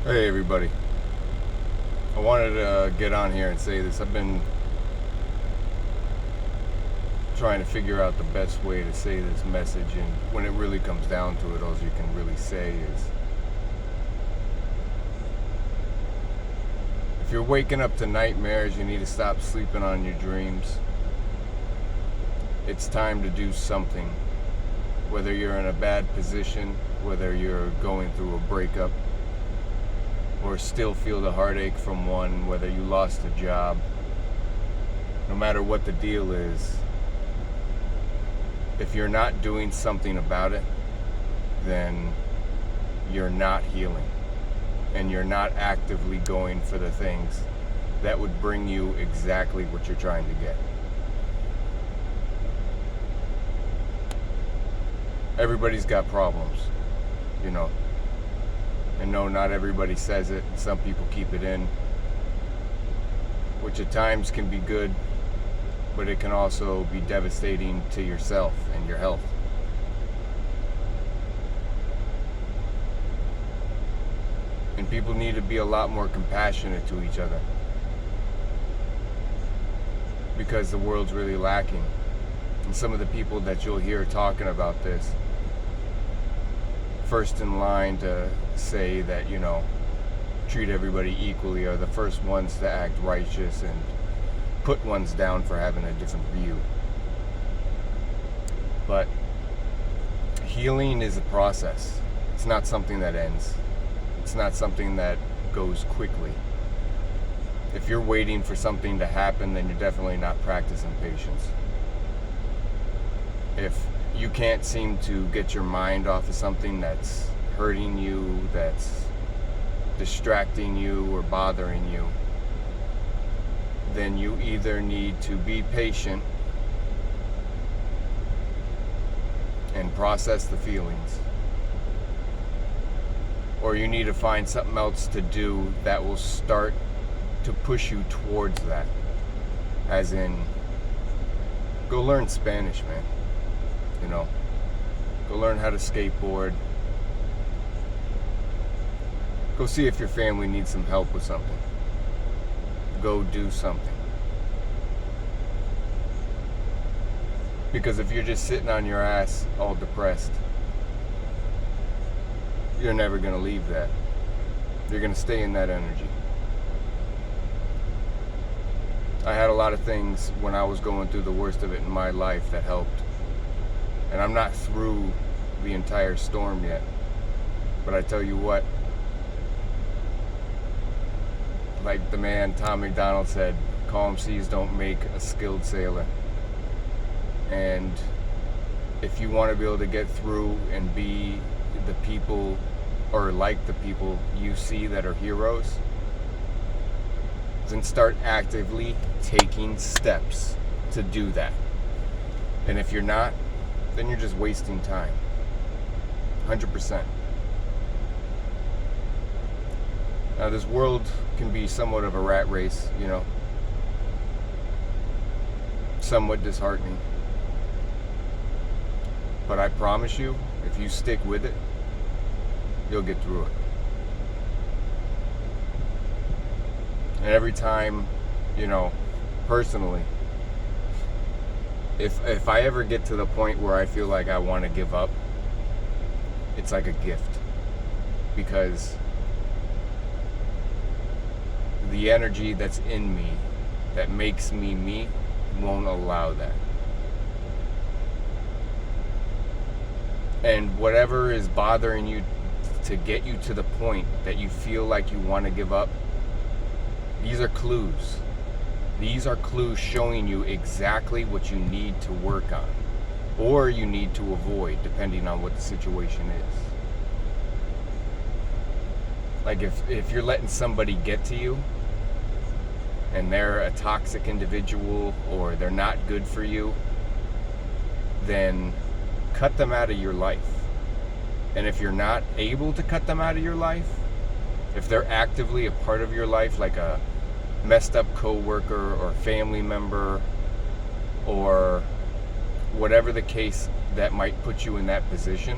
Hey everybody. I wanted to get on here and say this. I've been trying to figure out the best way to say this message, and when it really comes down to it, all you can really say is if you're waking up to nightmares, you need to stop sleeping on your dreams. It's time to do something. Whether you're in a bad position, whether you're going through a breakup, or still feel the heartache from one, whether you lost a job, no matter what the deal is, if you're not doing something about it, then you're not healing, and you're not actively going for the things that would bring you exactly what you're trying to get. Everybody's got problems, you know. And no, not everybody says it. Some people keep it in, which at times can be good, but it can also be devastating to yourself and your health. And people need to be a lot more compassionate to each other, because the world's really lacking. And some of the people that you'll hear talking about this, first in line to say that, treat everybody equally, are the first ones to act righteous and put ones down for having a different view. But healing is a process. It's not something that ends. It's not something that goes quickly. If you're waiting for something to happen, then you're definitely not practicing patience. If you can't seem to get your mind off of something that's hurting you, that's distracting you or bothering you, then you either need to be patient and process the feelings, or you need to find something else to do that will start to push you towards that. As in, go learn Spanish, man. Go learn how to skateboard. Go see if your family needs some help with something. Go do something. Because if you're just sitting on your ass all depressed, you're never going to leave that. You're going to stay in that energy. I had a lot of things when I was going through the worst of it in my life that helped. And I'm not through the entire storm yet. But I tell you what, like the man Tom McDonald said, calm seas don't make a skilled sailor. And if you want to be able to get through and be the people, or like the people you see that are heroes, then start actively taking steps to do that. And if you're not, then you're just wasting time. 100%. Now, this world can be somewhat of a rat race, somewhat disheartening. But I promise you, if you stick with it, you'll get through it. And every time, personally, if I ever get to the point where I feel like I want to give up, it's like a gift. Because the energy that's in me, that makes me me, won't allow that. And whatever is bothering you to get you to the point that you feel like you want to give up, these are clues. These are clues showing you exactly what you need to work on, or you need to avoid, depending on what the situation is. Like if you're letting somebody get to you, and they're a toxic individual, or they're not good for you, then cut them out of your life. And if you're not able to cut them out of your life, if they're actively a part of your life, like a messed up coworker or family member, or whatever the case that might put you in that position,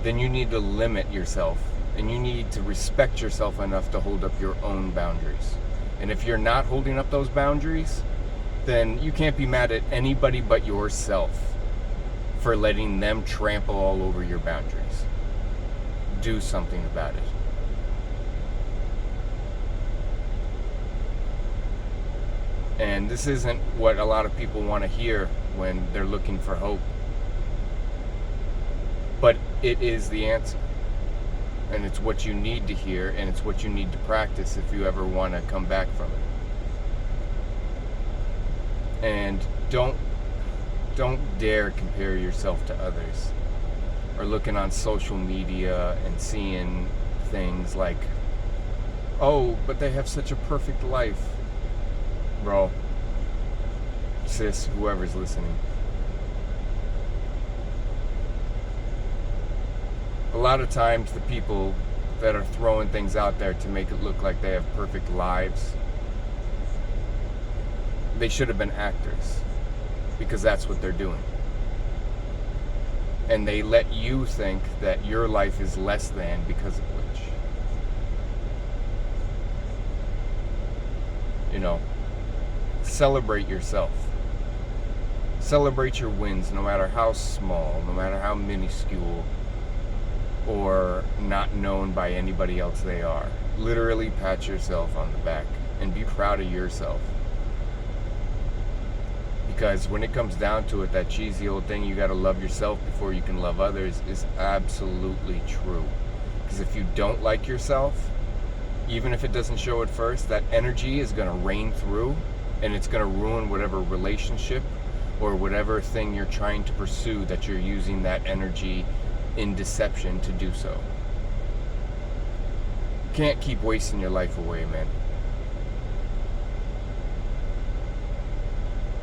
then you need to limit yourself And you need to respect yourself enough to hold up your own boundaries. And if you're not holding up those boundaries, then you can't be mad at anybody but yourself for letting them trample all over your boundaries. Do something about it. And this isn't what a lot of people want to hear when they're looking for hope. But it is the answer. And it's what you need to hear, and it's what you need to practice if you ever want to come back from it. And don't dare compare yourself to others, or looking on social media and seeing things like, oh, but they have such a perfect life. Bro, sis, whoever's listening, a lot of times the people that are throwing things out there to make it look like they have perfect lives, they should have been actors, because that's what they're doing. And they let you think that your life is less than because of which. You know, celebrate yourself. Celebrate your wins, no matter how small, no matter how minuscule or not known by anybody else they are. Literally pat yourself on the back and be proud of yourself. Because when it comes down to it, that cheesy old thing, you gotta love yourself before you can love others, is absolutely true. Because if you don't like yourself, even if it doesn't show at first, that energy is gonna rain through, and it's gonna ruin whatever relationship or whatever thing you're trying to pursue, that you're using that energy in deception to do so. Can't keep wasting your life away, man.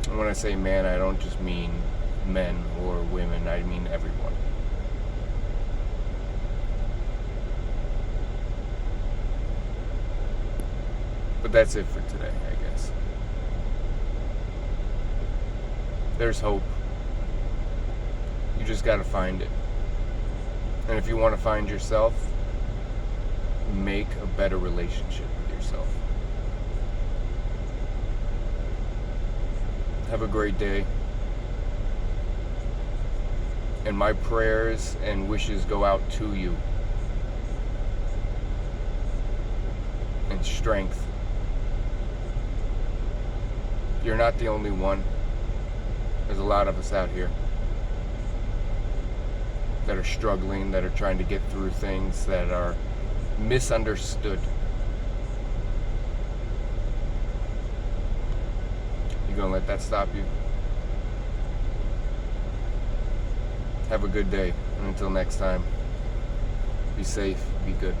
And when I say man, I don't just mean men or women, I mean everyone. But that's it for today, I guess. There's hope. You just gotta find it. And if you want to find yourself, make a better relationship with yourself. Have a great day. And my prayers and wishes go out to you. And strength. You're not the only one. There's a lot of us out here that are struggling, that are trying to get through things, that are misunderstood. You gonna let that stop you? Have a good day, and until next time, be safe, be good.